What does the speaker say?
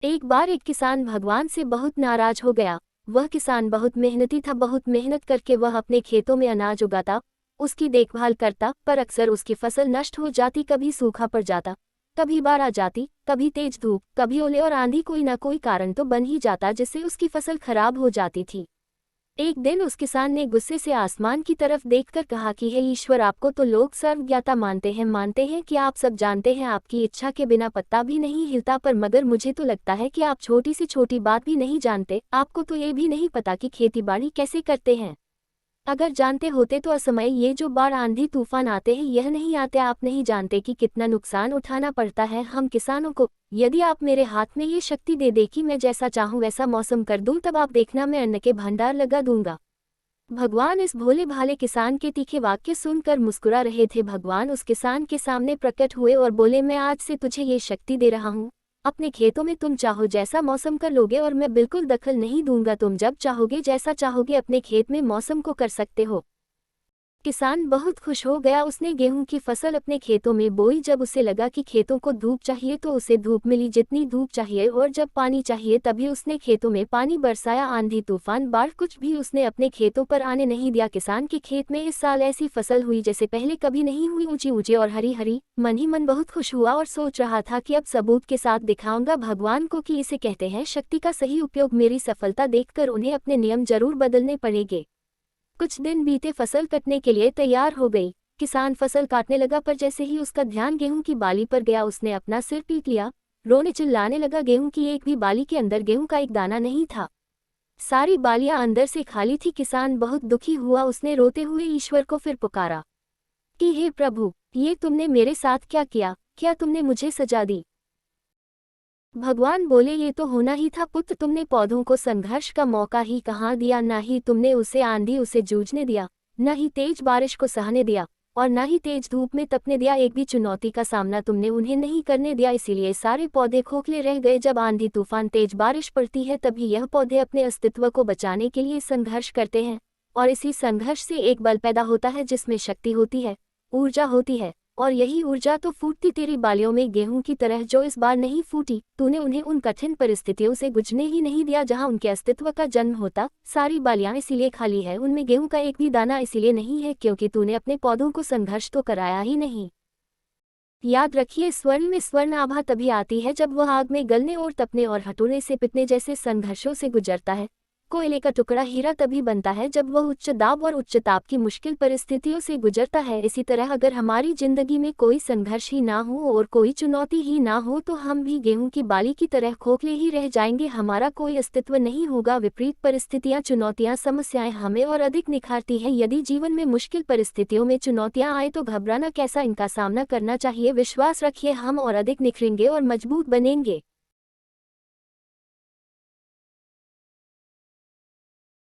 एक बार एक किसान भगवान से बहुत नाराज हो गया। वह किसान बहुत मेहनती था, बहुत मेहनत करके वह अपने खेतों में अनाज उगाता, उसकी देखभाल करता, पर अक्सर उसकी फसल नष्ट हो जाती, कभी सूखा पड़ जाता, कभी बाढ़ आ जाती, कभी तेज धूप, कभी ओले और आंधी, कोई ना कोई कारण तो बन ही जाता जिससे उसकी फसल खराब हो जाती थी। एक दिन उस किसान ने गुस्से से आसमान की तरफ देखकर कहा कि हे ईश्वर, आपको तो लोग सर्वज्ञाता मानते हैं कि आप सब जानते हैं, आपकी इच्छा के बिना पत्ता भी नहीं हिलता, पर मगर मुझे तो लगता है कि आप छोटी से छोटी बात भी नहीं जानते। आपको तो ये भी नहीं पता कि खेतीबाड़ी कैसे करते हैं। अगर जानते होते तो असमय ये जो बाढ़ आंधी तूफान आते हैं यह नहीं आते। आप नहीं जानते कि कितना नुकसान उठाना पड़ता है हम किसानों को। यदि आप मेरे हाथ में ये शक्ति दे दे कि मैं जैसा चाहूँ वैसा मौसम कर दूं, तब आप देखना मैं अन्न के भंडार लगा दूंगा। भगवान इस भोले भाले किसान के तीखे वाक्य सुनकर मुस्कुरा रहे थे। भगवान उस किसान के सामने प्रकट हुए और बोले, मैं आज से तुझे ये शक्ति दे रहा हूँ। अपने खेतों में तुम चाहो जैसा मौसम कर लोगे और मैं बिल्कुल दखल नहीं दूंगा। तुम जब चाहोगे जैसा चाहोगे अपने खेत में मौसम को कर सकते हो। किसान बहुत खुश हो गया। उसने गेहूं की फसल अपने खेतों में बोई। जब उसे लगा कि खेतों को धूप चाहिए तो उसे धूप मिली जितनी धूप चाहिए, और जब पानी चाहिए तभी उसने खेतों में पानी बरसाया। आंधी तूफान बाढ़ कुछ भी उसने अपने खेतों पर आने नहीं दिया। किसान के खेत में इस साल ऐसी फसल हुई जैसे पहले कभी नहीं हुई, ऊंची ऊंची और हरी हरी। मन ही मन बहुत खुश हुआ और सोच रहा था कि अब सबूत के साथ दिखाऊंगा भगवान को कि इसे कहते हैं शक्ति का सही उपयोग। मेरी सफलता देखकर उन्हें अपने नियम जरूर बदलने पड़ेंगे। कुछ दिन बीते, फसल कटने के लिए तैयार हो गई। किसान फसल काटने लगा, पर जैसे ही उसका ध्यान गेहूं की बाली पर गया उसने अपना सिर पीट लिया। रोने चिल्लाने लगा। गेहूं की एक भी बाली के अंदर गेहूं का एक दाना नहीं था। सारी बालियां अंदर से खाली थी। किसान बहुत दुखी हुआ। उसने रोते हुए ईश्वर को फिर पुकारा कि हे प्रभु, ये तुमने मेरे साथ क्या किया? क्या तुमने मुझे सजा दी? भगवान बोले, ये तो होना ही था पुत्र। तुमने पौधों को संघर्ष का मौका ही कहाँ दिया। ना ही तुमने उसे आंधी उसे जूझने दिया, न ही तेज बारिश को सहने दिया, और न ही तेज धूप में तपने दिया। एक भी चुनौती का सामना तुमने उन्हें नहीं करने दिया। इसीलिए सारे पौधे खोखले रह गए। जब आंधी तूफान तेज बारिश पड़ती है तभी यह पौधे अपने अस्तित्व को बचाने के लिए संघर्ष करते हैं, और इसी संघर्ष से एक बल पैदा होता है जिसमें शक्ति होती है, ऊर्जा होती है। और यही ऊर्जा तो फूटती तेरी बालियों में गेहूं की तरह, जो इस बार नहीं फूटी। तूने उन्हें उन कठिन परिस्थितियों से गुजरने ही नहीं दिया जहां उनके अस्तित्व का जन्म होता। सारी बालियां इसीलिए खाली है, उनमें गेहूं का एक भी दाना इसीलिए नहीं है क्योंकि तूने अपने पौधों को संघर्ष तो कराया ही नहीं। याद रखिए, स्वर्ण में स्वर्ण आभा तभी आती है जब वह आग में गलने और तपने और हटोने से पिटने जैसे संघर्षों से गुजरता है। कोयले का टुकड़ा हीरा तभी बनता है जब वह उच्च दाब और उच्च ताप की मुश्किल परिस्थितियों से गुजरता है। इसी तरह अगर हमारी जिंदगी में कोई संघर्ष ही ना हो और कोई चुनौती ही ना हो तो हम भी गेहूं की बाली की तरह खोखले ही रह जाएंगे। हमारा कोई अस्तित्व नहीं होगा। विपरीत परिस्थितियां, चुनौतियां, समस्याएं हमें और अधिक निखारती हैं। यदि जीवन में मुश्किल परिस्थितियों में चुनौतियां आए तो घबराना कैसा, इनका सामना करना चाहिए। विश्वास रखिए, हम और अधिक निखरेंगे और मजबूत बनेंगे।